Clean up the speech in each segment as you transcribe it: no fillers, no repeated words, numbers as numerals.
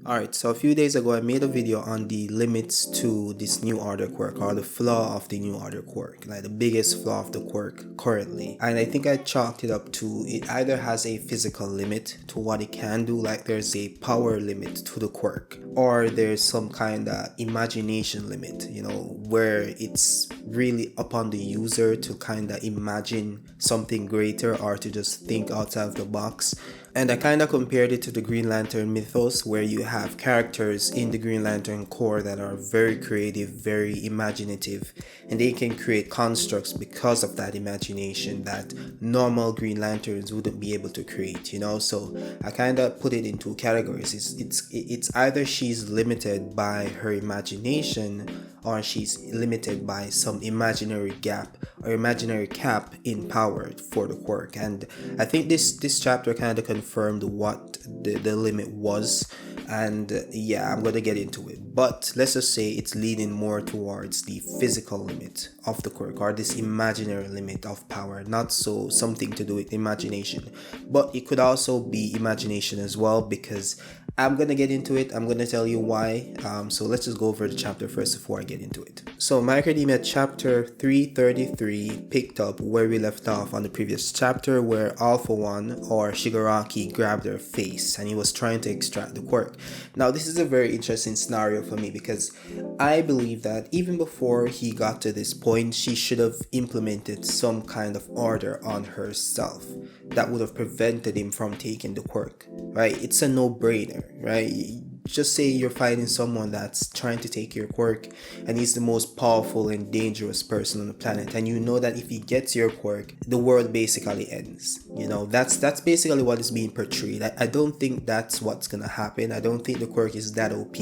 Alright, so a few days ago I made a video on the limits to this new order quirk, or the flaw of the new order quirk, like the biggest flaw of the quirk currently. And I think I chalked it up to it either has a physical limit to what it can do, like there's a power limit to the quirk, or there's some kind of imagination limit, where it's really upon the user to kind of imagine something greater or to just think outside of the box. And I kind of compared it to the Green Lantern mythos, where you have characters in the Green Lantern Corps that are very creative, very imaginative, and they can create constructs because of that imagination that normal Green Lanterns wouldn't be able to create. So I kind of put it in two categories. It's either she's limited by her imagination, or she's limited by some imaginary gap or imaginary cap in power for the quirk. And I think this chapter kind of confirmed what the limit was. And yeah, I'm gonna get into it, but let's just say it's leading more towards the physical limit of the quirk, or this imaginary limit of power, not so something to do with imagination, but it could also be imagination as well, because I'm gonna get into it. I'm gonna tell you why. So let's just go over the chapter first before I get into it. So My Academia chapter 333 picked up where we left off on the previous chapter, where Alpha One, or Shigaraki, grabbed her face and he was trying to extract the quirk. Now this is a very interesting scenario for me, because I believe that even before he got to this point, she should have implemented some kind of order on herself that would have prevented him from taking the quirk, right? It's a no-brainer, right? Just say you're fighting someone that's trying to take your quirk, and he's the most powerful and dangerous person on the planet, and you know that if he gets your quirk, the world basically ends. That's basically what is being portrayed. I don't think that's what's gonna happen. I don't think the quirk is that OP,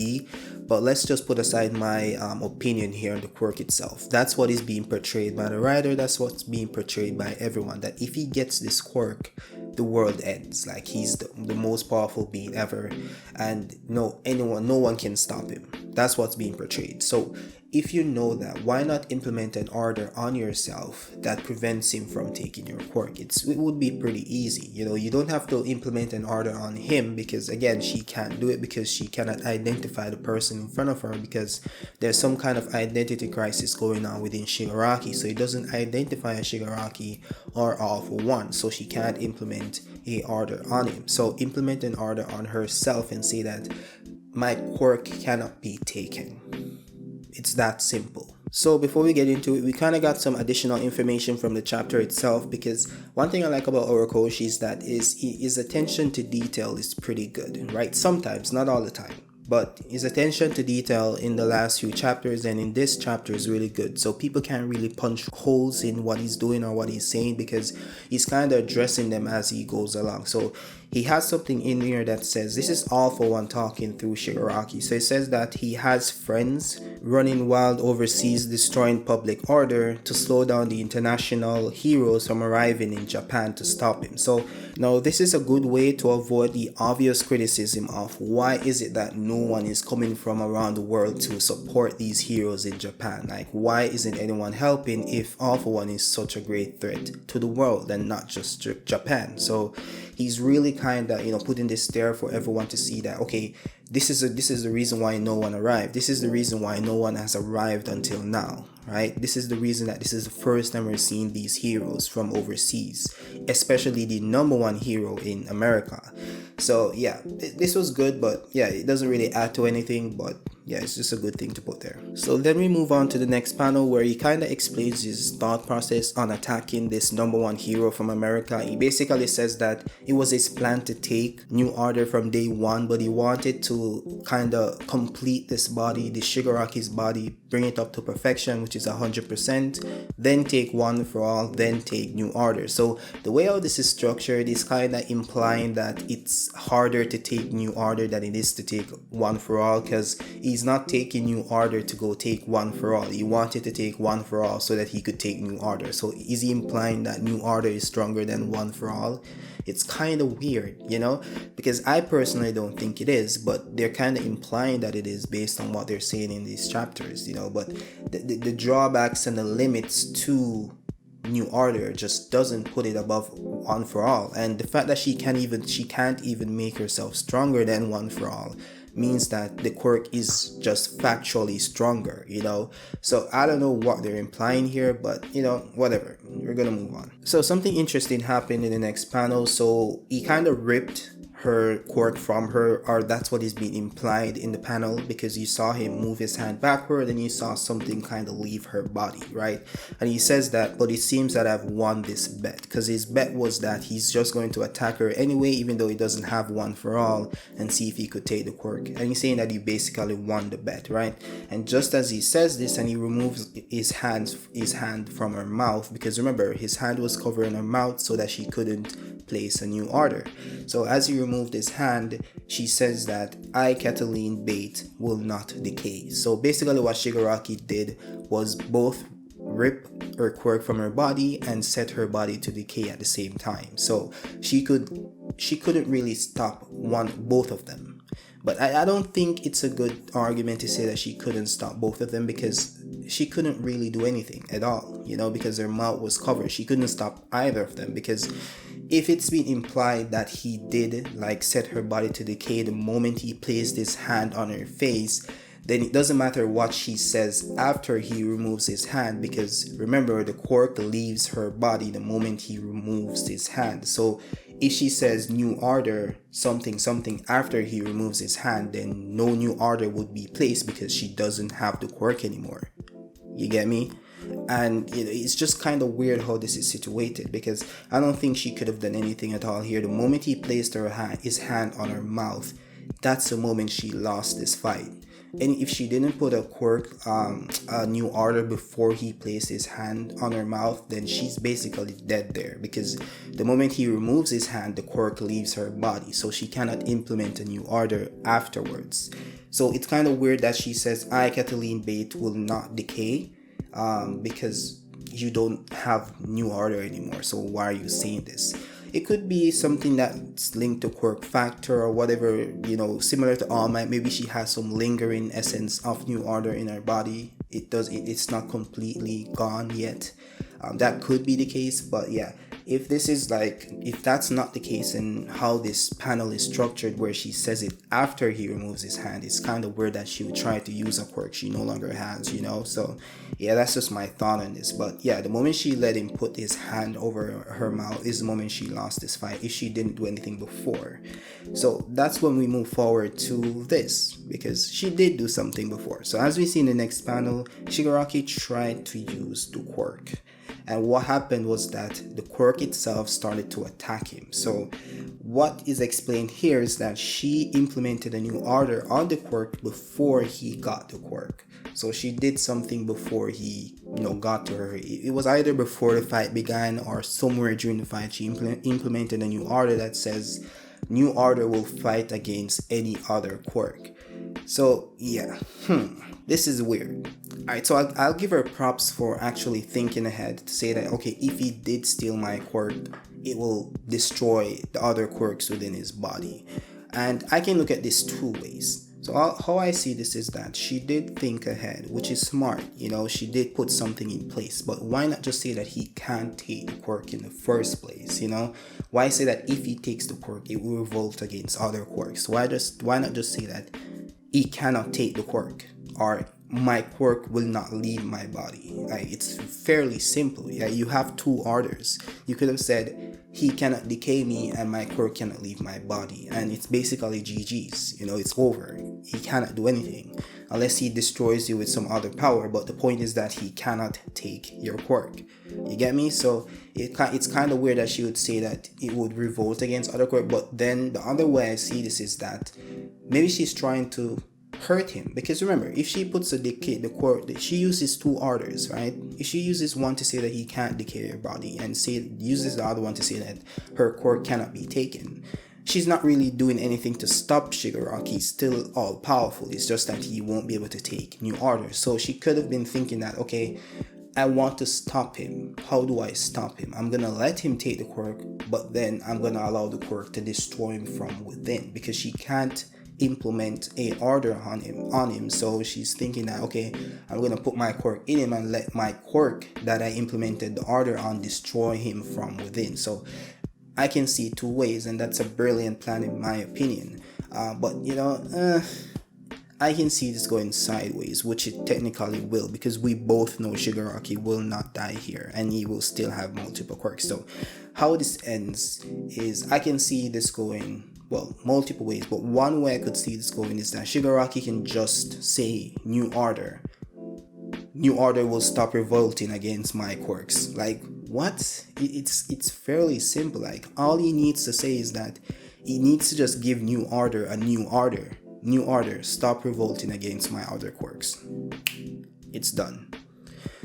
but let's just put aside my opinion here on the quirk itself. That's what is being portrayed by the writer. That's what's being portrayed by everyone, that if he gets this quirk, the world ends. Like, he's the most powerful being ever, and no one can stop him. That's what's being portrayed. So if you know that, why not implement an order on yourself that prevents him from taking your quirk? It would be pretty easy. You don't have to implement an order on him, because again, she can't do it, because she cannot identify the person in front of her, because there's some kind of identity crisis going on within Shigaraki. So it doesn't identify a Shigaraki or Alpha One, so she can't implement a order on him. So implement an order on herself and say that my quirk cannot be taken. It's that simple. So before we get into it, we kind of got some additional information from the chapter itself, because one thing I like about Orokoshi is that his attention to detail is pretty good, right? Sometimes, not all the time. But his attention to detail in the last few chapters and in this chapter is really good. So people can't really punch holes in what he's doing or what he's saying, because he's kind of addressing them as he goes along. So he has something in here that says, this is Alpha One talking through Shigaraki. So it says that he has friends running wild overseas, destroying public order to slow down the international heroes from arriving in Japan to stop him. So now this is a good way to avoid the obvious criticism of why is it that no one is coming from around the world to support these heroes in Japan. Like, why isn't anyone helping if Alpha One is such a great threat to the world and not just Japan? So he's really kind of putting this there for everyone to see that, okay, this is the reason why no one arrived. This is the reason why no one has arrived until now, right? This is the reason that this is the first time we're seeing these heroes from overseas, especially the number one hero in America. So yeah, this was good, but yeah, it doesn't really add to anything, but yeah, it's just a good thing to put there. So then we move on to the next panel, where he kind of explains his thought process on attacking this number one hero from America. He basically says that it was his plan to take New Order from day one, but he wanted to kind of complete this body, the Shigaraki's body, bring it up to perfection, which is 100%, then take One for All, then take New Order. So the way how this is structured is kind of implying that it's harder to take New Order than it is to take One for All, because he's not taking New Order to go take One for All. He wanted to take One for All so that he could take New Order. So is he implying that New Order is stronger than One for All? It's kind of weird, because I personally don't think it is, but they're kind of implying that it is based on what they're saying in these chapters, but the drawbacks and the limits to New Order just doesn't put it above One for All. And the fact that she can't even make herself stronger than One for All means that the quirk is just factually stronger, you know. So I don't know what they're implying here, but you know, whatever, we're gonna move on. So something interesting happened in the next panel. So he kind of ripped her quirk from her, or that's what is being implied in the panel, because you saw him move his hand backward and you saw something kind of leave her body, right? And he says that, but it seems that I've won this bet, because his bet was that he's just going to attack her anyway, even though he doesn't have one for all, and see if he could take the quirk. And he's saying that he basically won the bet, right? And just as he says this, and he removes his hand from her mouth, because remember, his hand was covering her mouth so that she couldn't place a new order. So as he removed his hand, she says that I, Cataline Bate, will not decay. So basically what Shigaraki did was both rip her quirk from her body and set her body to decay at the same time. So she couldn't really stop both of them. But I don't think it's a good argument to say that she couldn't stop both of them, because she couldn't really do anything at all, you know, because her mouth was covered. She couldn't stop either of them, because if it's been implied that he did like set her body to decay the moment he placed his hand on her face, then it doesn't matter what she says after he removes his hand, because remember, the quirk leaves her body the moment he removes his hand. So if she says new order something after he removes his hand, then no new order would be placed because she doesn't have the quirk anymore. You get me? And you know, it's just kind of weird how this is situated, because I don't think she could have done anything at all here. The moment he placed his hand on her mouth, that's the moment she lost this fight. And if she didn't put a quirk, a new order before he placed his hand on her mouth, then she's basically dead there, because the moment he removes his hand, the quirk leaves her body, so she cannot implement a new order afterwards. So it's kind of weird that she says, I, Cataline Bate, will not decay, because you don't have new order anymore. So why are you saying this? It could be something that's linked to quirk factor or whatever, you know, similar to All Might. Maybe she has some lingering essence of new order in her body. It's not completely gone yet. That could be the case, but yeah, if that's not the case, and how this panel is structured where she says it after he removes his hand, it's kind of weird that she would try to use a quirk she no longer has, you know. So yeah, that's just my thought on this. But yeah, the moment she let him put his hand over her mouth is the moment she lost this fight, if she didn't do anything before. So that's when we move forward to this, because she did do something before. So as we see in the next panel, Shigaraki tried to use the quirk. And what happened was that the quirk itself started to attack him. So what is explained here is that she implemented a new order on the quirk before he got the quirk. So she did something before he, got to her. It was either before the fight began or somewhere during the fight. She implemented a new order that says new order will fight against any other quirk. So yeah, this is weird. Alright, so I'll give her props for actually thinking ahead to say that, okay, if he did steal my quirk, it will destroy the other quirks within his body. And I can look at this two ways. So how I see this is that she did think ahead, which is smart. She did put something in place. But why not just say that he can't take the quirk in the first place? Why say that if he takes the quirk, it will revolt against other quirks? Why not just say that he cannot take the quirk, or my quirk will not leave my body? Like, it's fairly simple. Yeah, you have two orders. You could have said he cannot decay me and my quirk cannot leave my body, and it's basically GG's. It's over. He cannot do anything unless he destroys you with some other power, but the point is that he cannot take your quirk. You get me? So it's kind of weird that she would say that it would revolt against other quirk, but then the other way I see this is that maybe she's trying to hurt him, because remember, if she puts the quirk, she uses two orders, right? If she uses one to say that he can't decay her body, and uses the other one to say that her quirk cannot be taken, she's not really doing anything to stop Shigaraki. He's still all powerful. It's just that he won't be able to take new orders. So she could have been thinking that, okay, I want to stop him. How do I stop him? I'm gonna let him take the quirk, but then I'm gonna allow the quirk to destroy him from within, because she can't implement a order on him. So she's thinking that, okay, I'm gonna put my quirk in him and let my quirk that I implemented the order on destroy him from within. So I can see two ways, and that's a brilliant plan in my opinion. But I can see this going sideways, which it technically will, because we both know Shigaraki will not die here and he will still have multiple quirks. So how this ends is, I can see this going, well, multiple ways, but one way I could see this going is that Shigaraki can just say New Order. New Order will stop revolting against my quirks. Like, what? It's fairly simple. Like, all he needs to say is that he needs to just give New Order a new order. New Order, stop revolting against my other quirks. It's done.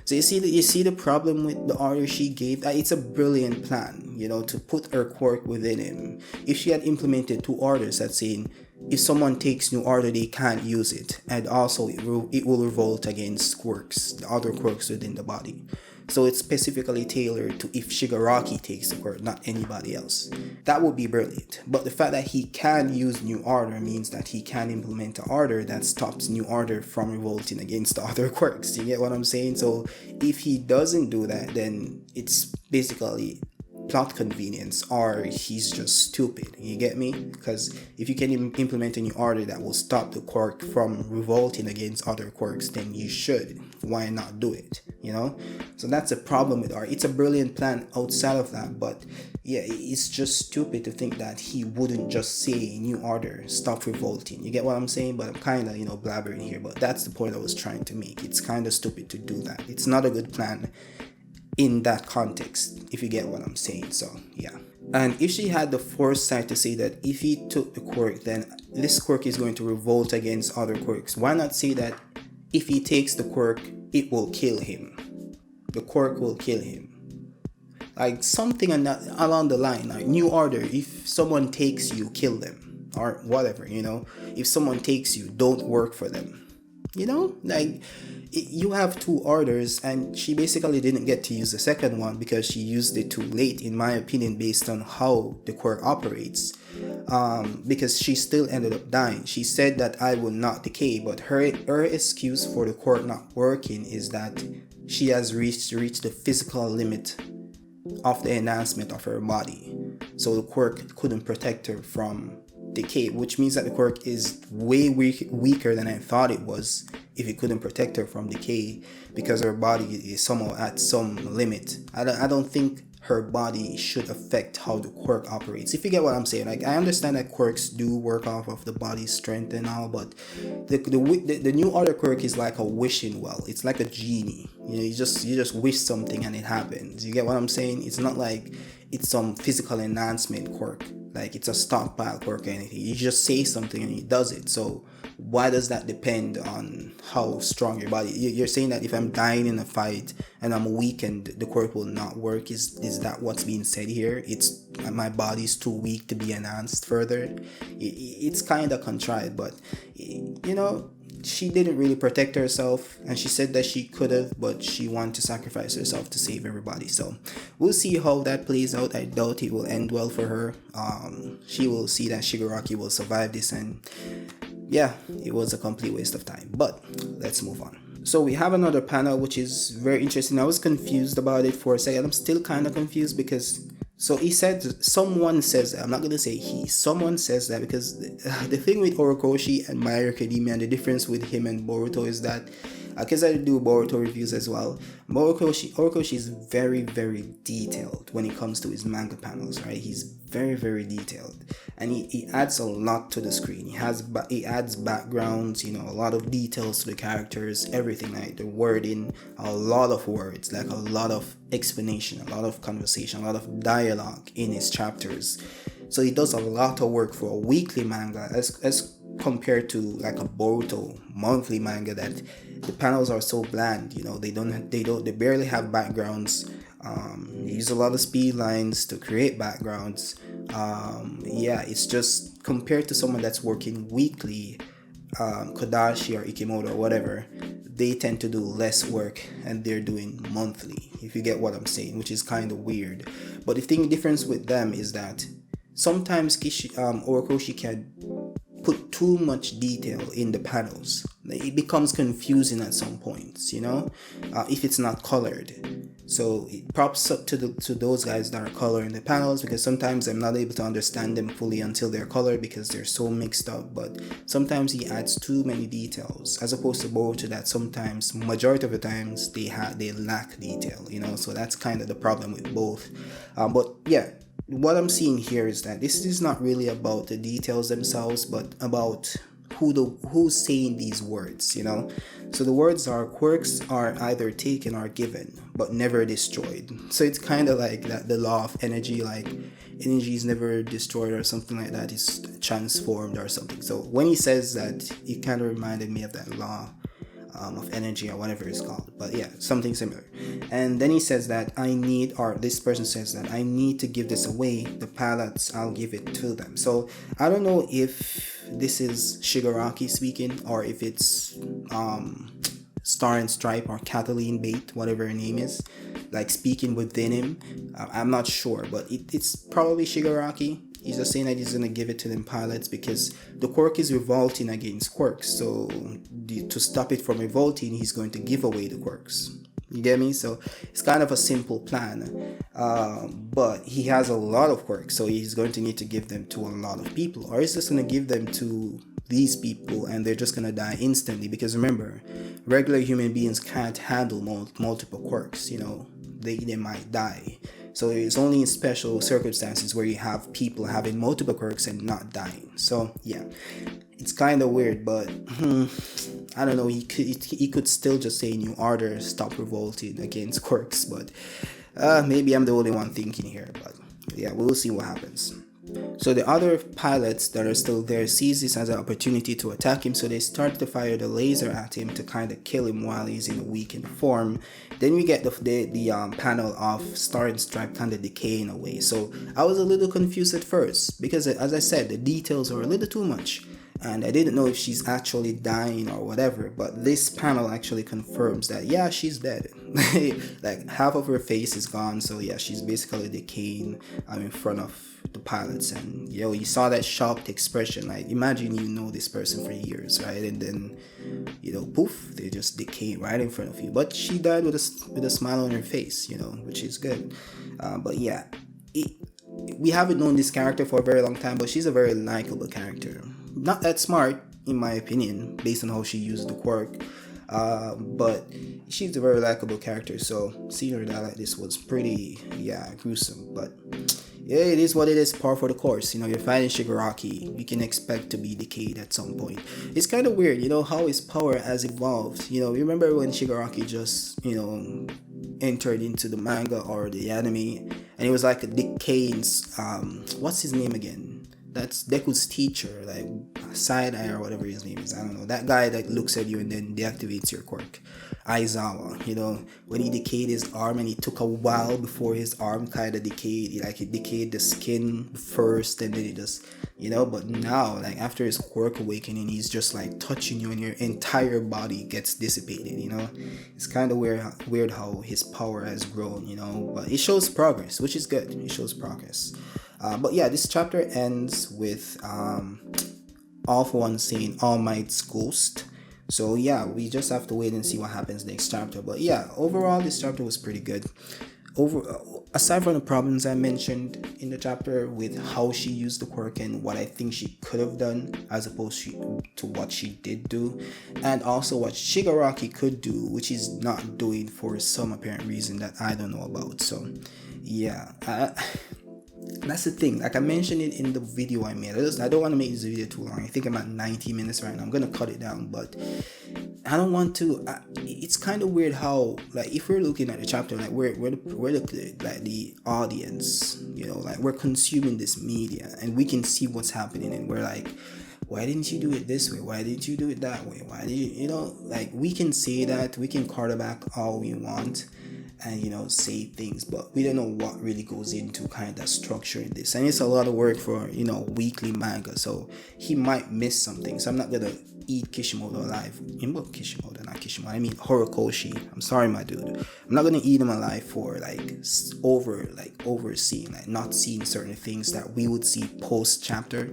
So you see the problem with the order she gave? It's a brilliant plan, you know, to put her quirk within him. If she had implemented 2 orders that saying, if someone takes New Order, they can't use it, and also it will revolt against quirks, the other quirks within the body. So it's specifically tailored to if Shigaraki takes the quirk, not anybody else. That would be brilliant. But the fact that he can use New Order means that he can implement an order that stops New Order from revolting against the other quirks. You get what I'm saying? So if he doesn't do that, then it's basically plot convenience, or he's just stupid. You get me? Because if you can implement a new order that will stop the quirk from revolting against other quirks, then you should. Why not do it? You know? So that's a problem with art. It's a brilliant plan outside of that, but yeah, it's just stupid to think that he wouldn't just say New Order, stop revolting. You get what I'm saying? But I'm kind of, blabbering here, but that's the point I was trying to make. It's kind of stupid to do that. It's not a good plan in that context, if you get what I'm saying. So yeah. And if she had the foresight to say that if he took the quirk, then this quirk is going to revolt against other quirks, why not say that if he takes the quirk, it will kill him? The quirk will kill him. Like something along the line, like New Order, if someone takes you, kill them. Or whatever, If someone takes you, don't work for them. Like you have 2 orders, and she basically didn't get to use the second one because she used it too late, in my opinion, based on how the quirk operates. Because she still ended up dying. She said that I will not decay, but her excuse for the quirk not working is that she has reached the physical limit of the enhancement of her body, so the quirk couldn't protect her from decay, which means that the quirk is way weaker than I thought it was if it couldn't protect her from decay, because her body is somehow at some limit. I don't think her body should affect how the quirk operates, if you get what I'm saying. Like, I understand that quirks do work off of the body's strength and all, but the New Order quirk is like a wishing well. It's like a genie. You just wish something and it happens. You get what I'm saying? It's not like it's some physical enhancement quirk, like it's a stockpile quirk or anything. You just say something and it does it. So why does that depend on how strong your body? You're saying that if I'm dying in a fight and I'm weakened, the quirk will not work? Is that what's being said here? It's my body's too weak to be enhanced further? It's kind of contrived, but she didn't really protect herself, and she said that she could have, but she wanted to sacrifice herself to save everybody. So we'll see how that plays out. I doubt it will end well for her. She will see that Shigaraki will survive this, and yeah, it was a complete waste of time. But let's move on. So we have another panel which is very interesting. I was confused about it for a second. I'm still kind of confused because he said, someone says that, I'm not going to say he, someone says that, because the thing with Horikoshi and My Hero Academia, and the difference with him and Boruto is that, because I do Boruto reviews as well, Horikoshi is very, very detailed when it comes to his manga panels, right? He's very, very detailed, and he adds a lot to the screen. He adds backgrounds, a lot of details to the characters, everything, like the wording, a lot of words, like a lot of explanation, a lot of conversation, a lot of dialogue in his chapters. So he does a lot of work for a weekly manga as compared to like a Boruto monthly manga that the panels are so bland. They barely have backgrounds. They use a lot of speed lines to create backgrounds. It's just compared to someone that's working weekly, Kodashi or Ikimoto or whatever, they tend to do less work and they're doing monthly, if you get what I'm saying, which is kind of weird. But the difference with them is that sometimes Horikoshi can put too much detail in the panels. It becomes confusing at some points, if it's not colored. So it props up to those guys that are coloring the panels, because sometimes I'm not able to understand them fully until they're colored because they're so mixed up. But sometimes he adds too many details, as opposed to Boruto that sometimes, majority of the times, they lack detail. So that's kind of the problem with both. But yeah, what I'm seeing here is that this is not really about the details themselves, but about who's saying these words. So the words are, quirks are either taken or given, but never destroyed. So it's kind of like that, the law of energy, like energy is never destroyed or something like that, it's transformed or something. So when he says that, it kind of reminded me of that law of energy or whatever it's called, but yeah, something similar. And then he says that this person says that I need to give this away, the pallets, I'll give it to them. So I don't know if this is Shigaraki speaking, or if it's Star and Stripe or Kathleen Bate, whatever her name is, like speaking within him. I'm not sure, but it's probably Shigaraki. He's just saying that he's gonna give it to them pilots because the quirk is revolting against quirks. So to stop it from revolting, he's going to give away the quirks. You get me? So it's kind of a simple plan, but he has a lot of quirks, so he's going to need to give them to a lot of people, or he's just going to give them to these people and they're just going to die instantly. Because remember, regular human beings can't handle multiple quirks. They might die. So it's only in special circumstances where you have people having multiple quirks and not dying. So yeah, it's kind of weird, but I don't know. He could still just say New Order, stop revolting against quirks, but maybe I'm the only one thinking here. But yeah, we'll see what happens. So the other pilots that are still there sees this as an opportunity to attack him, so they start to fire the laser at him to kind of kill him while he's in a weakened form. Then we get the panel of Star and Stripe kind of decaying away. So I was a little confused at first because, as I said, the details are a little too much, and I didn't know if she's actually dying or whatever. But this panel actually confirms that yeah, she's dead. Like half of her face is gone, so yeah, she's basically decaying in front of the pilots. And you saw that shocked expression. Like, imagine this person for years, right? And then poof, they just decay right in front of you. But she died with a smile on her face, which is good. But yeah, we haven't known this character for a very long time, but she's a very likable character. Not that smart, in my opinion, based on how she used the quirk. But she's a very likable character, so seeing her die like this was pretty gruesome. But yeah, it is what it is, par for the course. You're fighting Shigaraki, you can expect to be decayed at some point. It's kind of weird, how his power has evolved. Remember when Shigaraki just entered into the manga or the anime, and it was like a decaying what's his name again? That's Deku's teacher, like Side Eye or whatever his name is. I don't know. That guy that looks at you and then deactivates your quirk. Aizawa, when he decayed his arm, and it took a while before his arm kind of decayed. It decayed the skin first, and then it just, but now, like after his quirk awakening, he's just like touching you and your entire body gets dissipated, It's kind of weird how his power has grown, but it shows progress, which is good. It shows progress. But yeah, this chapter ends with All For One saying All Might's ghost. So yeah, we just have to wait and see what happens next chapter. But yeah, overall this chapter was pretty good. Aside from the problems I mentioned in the chapter with how she used the quirk and what I think she could have done as opposed to what she did do, and also what Shigaraki could do, which he's not doing for some apparent reason that I don't know about. So yeah, that's the thing. Like I mentioned it in the video I made. I don't want to make this video too long. I think I'm at 90 minutes right now. I'm gonna cut it down, but I don't want to. It's kind of weird how, like, if we're looking at the chapter, like we're the audience, like we're consuming this media and we can see what's happening, and we're like, why didn't you do it this way? Why didn't you do it that way? Why did you, like we can say that, we can quarterback all we want and say things, but we don't know what really goes into kind of structuring this, and it's a lot of work for weekly manga, so he might miss something. So I'm not gonna eat Kishimoto alive. Kishimoto, not Kishimoto, I mean Horikoshi. I'm sorry, my dude. I'm not gonna eat him alive for overseeing, like not seeing certain things that we would see post chapter.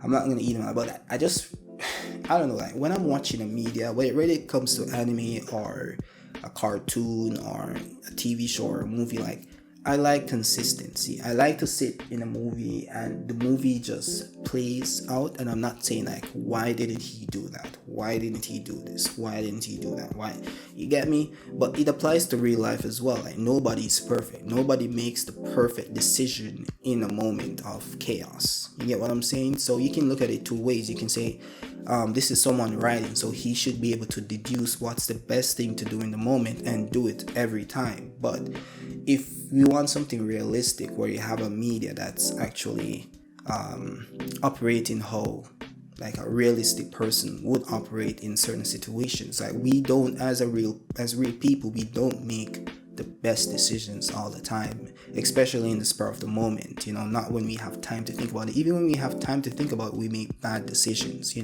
I'm not gonna eat him alive, but I don't know, like when I'm watching the media, when it really comes to anime or a cartoon or a TV show or a movie, like I like consistency. I like to sit in a movie and the movie just plays out, and I'm not saying like, why didn't he do that? Why didn't he do this? Why didn't he do that? Why? You get me? But it applies to real life as well. Like nobody's perfect. Nobody makes the perfect decision in a moment of chaos. You get what I'm saying? So you can look at it two ways. You can say, this is someone writing, so he should be able to deduce what's the best thing to do in the moment and do it every time. But if we want something realistic where you have a media that's actually operating how like a realistic person would operate in certain situations, like we don't, as real people, we don't make the best decisions all the time, especially in the spur of the moment, not when we have time to think about it. Even when we have time to think about it, we make bad decisions,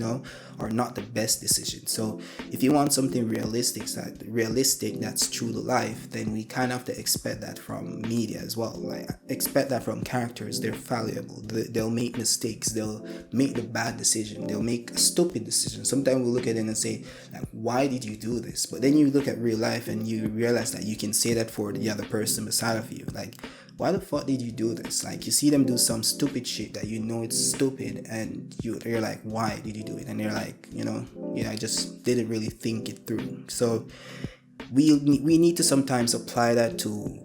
or not the best decisions. So if you want something realistic that's true to life, then we kind of have to expect that from media as well. Like expect that from characters. They're fallible. They'll make mistakes. They'll make the bad decision. They'll make a stupid decision. Sometimes we look at it and say, like, why did you do this? But then you look at real life and you realize that you can say that for the other person beside of you. Like, why the fuck did you do this? Like, you see them do some stupid shit that it's stupid, and you're like, why did you do it? And they're like, I just didn't really think it through. So we need to sometimes apply that to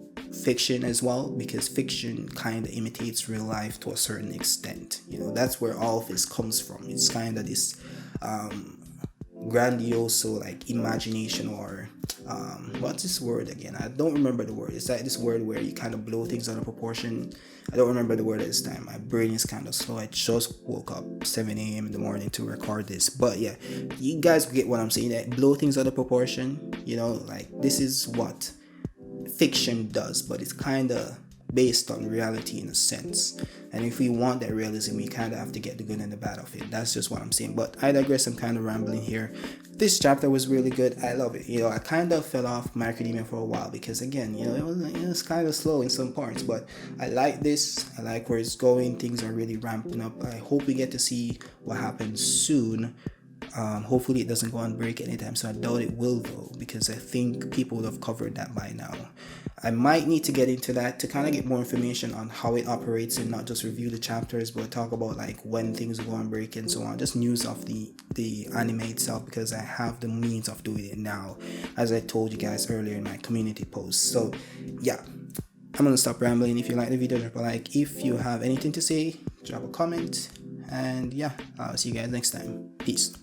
fiction as well, because fiction kind of imitates real life to a certain extent. That's where all of this comes from. It's kind of this grandiose, like imagination, or what's this word again? I don't remember the word. It's like this word where you kind of blow things out of proportion. I don't remember the word at this time. My brain is kind of slow. I just woke up 7 a.m. in the morning to record this. But yeah, you guys get what I'm saying. That blow things out of proportion, like this is what fiction does, but it's kind of based on reality in a sense. And if we want that realism, we kind of have to get the good and the bad of it. That's just what I'm saying. But I digress. I'm kind of rambling here. This chapter was really good. I love it. I kind of fell off My Academia for a while because, again, it was kind of slow in some parts. But I like this. I like where it's going. Things are really ramping up. I hope we get to see what happens soon. Hopefully it doesn't go on break anytime soon. I doubt it will though, because I think people would have covered that by now. I might need to get into that to kind of get more information on how it operates and not just review the chapters, but talk about like when things go on break and so on. Just news of the anime itself, because I have the means of doing it now, as I told you guys earlier in my community post. So yeah, I'm gonna stop rambling. If you like the video, drop a like. If you have anything to say, drop a comment. And yeah, I'll see you guys next time. Peace.